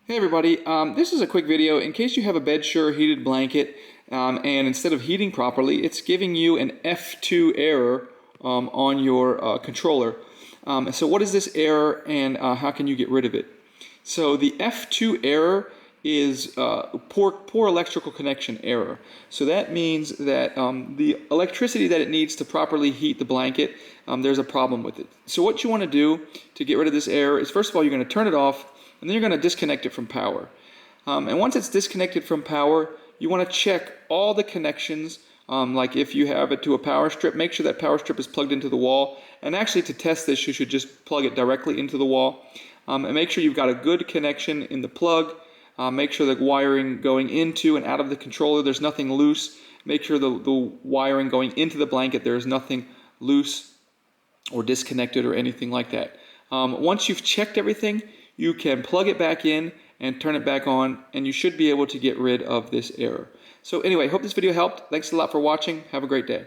Hey everybody, this is a quick video in case you have a Bedsure heated blanket and instead of heating properly, it's giving you an F2 error on your controller. So what is this error and how can you get rid of it? So the F2 error is poor electrical connection error. So that means that the electricity that it needs to properly heat the blanket, there's a problem with it. So what you want to do to get rid of this error is, first of all, you're going to turn it off, and then you're going to disconnect it from power. And once it's disconnected from power, you want to check all the connections. Like if you have it to a power strip, make sure that power strip is plugged into the wall. And actually, to test this, you should just plug it directly into the wall. And make sure you've got a good connection in the plug. Make sure the wiring going into and out of the controller, there's nothing loose. Make sure the wiring going into the blanket, there is nothing loose or disconnected or anything like that. Once you've checked everything, you can plug it back in and turn it back on, and you should be able to get rid of this error. So anyway, hope this video helped. Thanks a lot for watching. Have a great day.